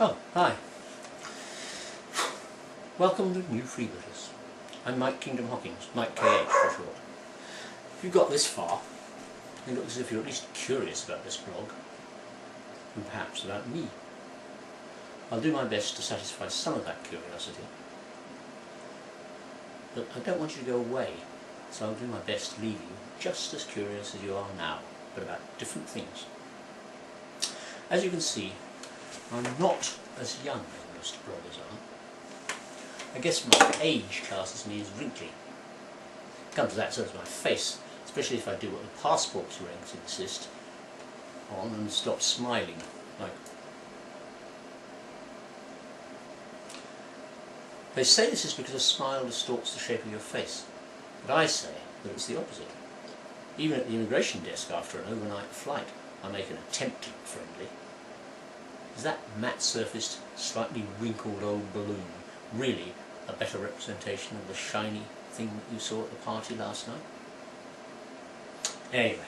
Oh, hi. Welcome to new Freebooters. I'm Mike Kingdom-Hockings, Mike KH for short. If you've got this far, it looks as if you're at least curious about this blog, and perhaps about me. I'll do my best to satisfy some of that curiosity, but I don't want you to go away, so I'll do my best to leave you just as curious as you are now, but about different things. As you can see, I'm not as young as most bloggers are. I guess my age classes me as wrinkly. Come to that, so does my face, especially if I do what the passport's ranks insist on and stop smiling, like. They say this is because a smile distorts the shape of your face, but I say that it's the opposite. Even at the immigration desk after an overnight flight, I make an attempt to look friendly. Is that matte-surfaced, slightly wrinkled old balloon really a better representation of the shiny thing that you saw at the party last night? Anyway,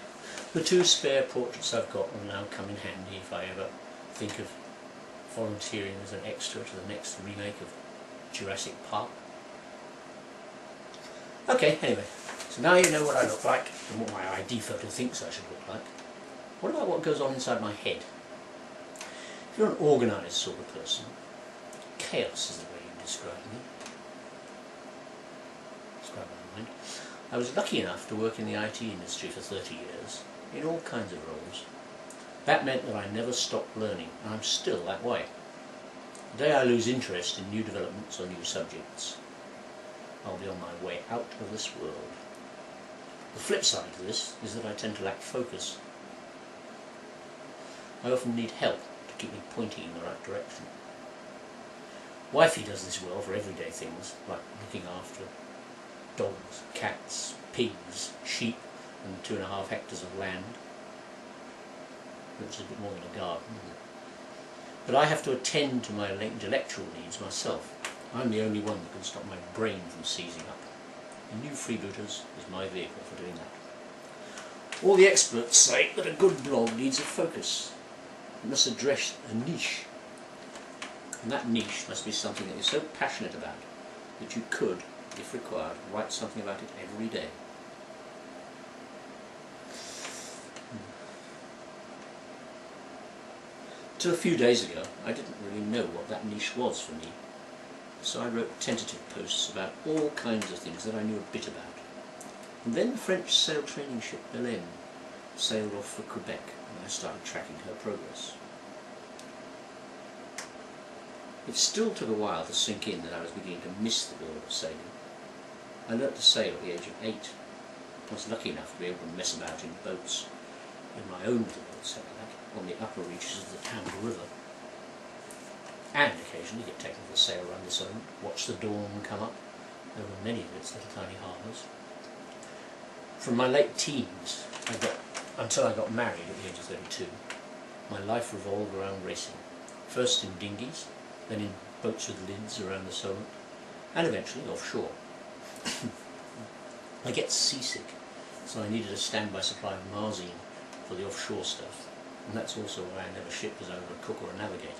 the two spare portraits I've got will now come in handy if I ever think of volunteering as an extra to the next remake of Jurassic Park. Okay, anyway, so now you know what I look like and what my ID photo thinks I should look like. What about what goes on inside my head? If you're an organised sort of person, chaos is the way you describe me. Describe my mind. I was lucky enough to work in the IT industry for 30 years, in all kinds of roles. That meant that I never stopped learning, and I'm still that way. The day I lose interest in new developments or new subjects, I'll be on my way out of this world. The flip side to this is that I tend to lack focus. I often need help to keep me pointing in the right direction. Wifey does this well for everyday things, like looking after dogs, cats, pigs, sheep, and 2.5 hectares of land, which is a bit more than a garden, isn't it? But I have to attend to my intellectual needs myself. I'm the only one that can stop my brain from seizing up. The new Freebooters is my vehicle for doing that. All the experts say that a good blog needs a focus. It must address a niche. And that niche must be something that you're so passionate about that you could, if required, write something about it every day. Till a few days ago, I didn't really know what that niche was for me. So I wrote tentative posts about all kinds of things that I knew a bit about. And then the French sail training ship Baleine sailed off for Quebec, and I started tracking her progress. It still took a while to sink in that I was beginning to miss the world of sailing. I learnt to sail at the age of 8. I was lucky enough to be able to mess about in boats, in my own little boat set like, on the upper reaches of the Tampa River, and occasionally get taken for a sail around the zone, watch the dawn come up over many of its little tiny harbours. From my late teens until I got married at the age of 32, my life revolved around racing, first in dinghies, then in boats with lids around the Solent, and eventually offshore. I get seasick, so I needed a standby supply of Marzine for the offshore stuff, and that's also why I never shipped as either a cook or a navigator.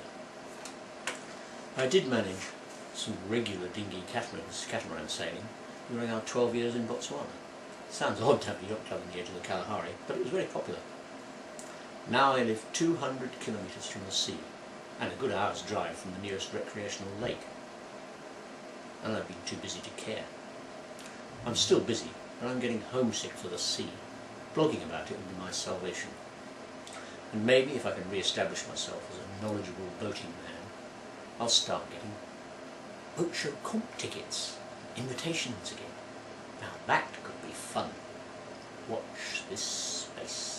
I did manage some regular dinghy catamaran sailing during our 12 years in Botswana. Sounds odd to have a yacht club on the edge of the Kalahari, but it was very popular. Now I live 200 kilometres from the sea, and a good hour's drive from the nearest recreational lake. And I've been too busy to care. I'm still busy, but I'm getting homesick for the sea. Blogging about it will be my salvation. And maybe if I can re-establish myself as a knowledgeable boating man, I'll start getting boat show comp tickets, invitations again. Now that could be fun. Watch this space.